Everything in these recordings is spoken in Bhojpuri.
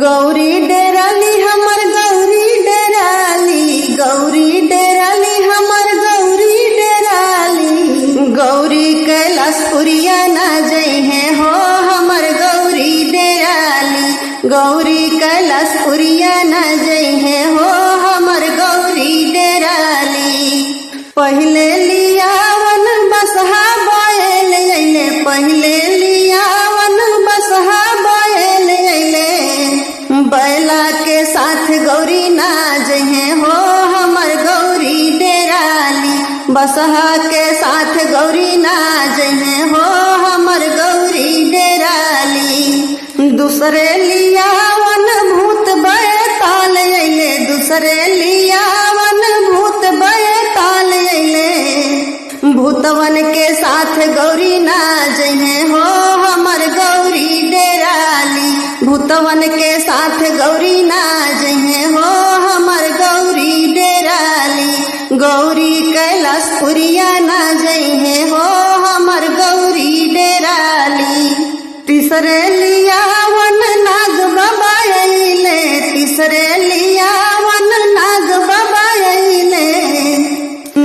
गौरी डेराली हमर गौरी डेराली, गौरी डेराली हमर गौरी डेराली। गौरी कैलाशपुरिया ना जइहे हो हमर गौरी डेराली, गौरी कैलाशपुरिया ना जइहे हो हमर गौरी डेराली। पहिले लियावन बसहा बैल अइले, पहिले लियावन बसहा बैल अइले। बैला के साथ गौरी ना जइहे हो हमर गौरी डेराली, बसहा के साथ गौरी ना जइहे हो हमर गौरी डेराली। दूसरे लियावन भूत बैताल अइले, दूसरे लियावन भूत बैताल अइले। भूतवन के साथ गौरी ना जइहे हो हमर गौरी डेराली, भूतवन के साथ गौरी ना जइहे हो हमर गौरी डेराली। गौरी कैलाशपुरिया ना जइहे हो हमर गौरी डेराली। तीसरे लियावन नाग बाबा अइले, तीसरे लियावन नाग बाबा अइले।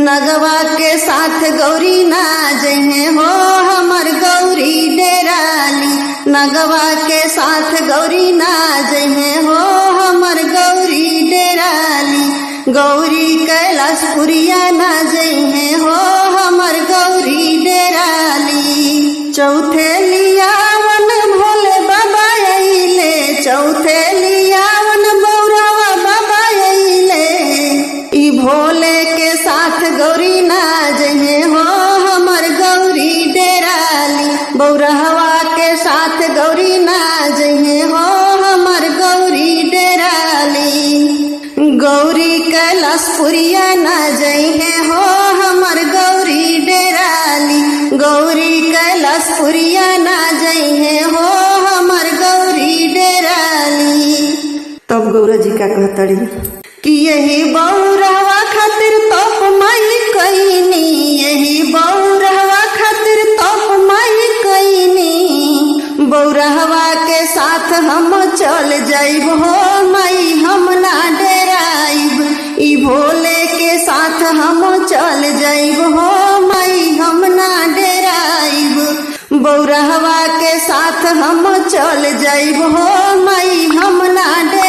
नगवा के साथ गौरी ना जइहे हो हमर गौरी डेराली, नगवा के साथ गौरी ना जइहे हो हमर गौरी डेराली। गौरी कैलाशपुरिया ना जइहे हो हमर गौरी डेराली। चौथे लियावन भोले बाबा अइले, चौथे लियावन बौरावा बाबा अइले। ई भोले के साथ गौरी ना जइहे हो हमर गौरी डेराली, बौरहवा के साथ गौरी ना जइहे हो हमर गौरी डेराली। गौरी कैलाशपुरिया ना जइहे हो हमर गौरी डेराली, गौरी कैलाशपुरिया ना जइहे हो हमर गौरी डेराली। तब गौरा जी का कहतड़ी कि यही बौरहवा खातिर तप माई कइनी, यही बौरहवा खातिर तप माई कइनी। बौरहवा के साथ हम चल जाइब हो माई हम ना डेराइब, ई भोले के साथ हम चल जाइब हो माई हम ना डेराइब। बौरहवा के साथ हम चल जाइब हो माई हम ना डेराइब।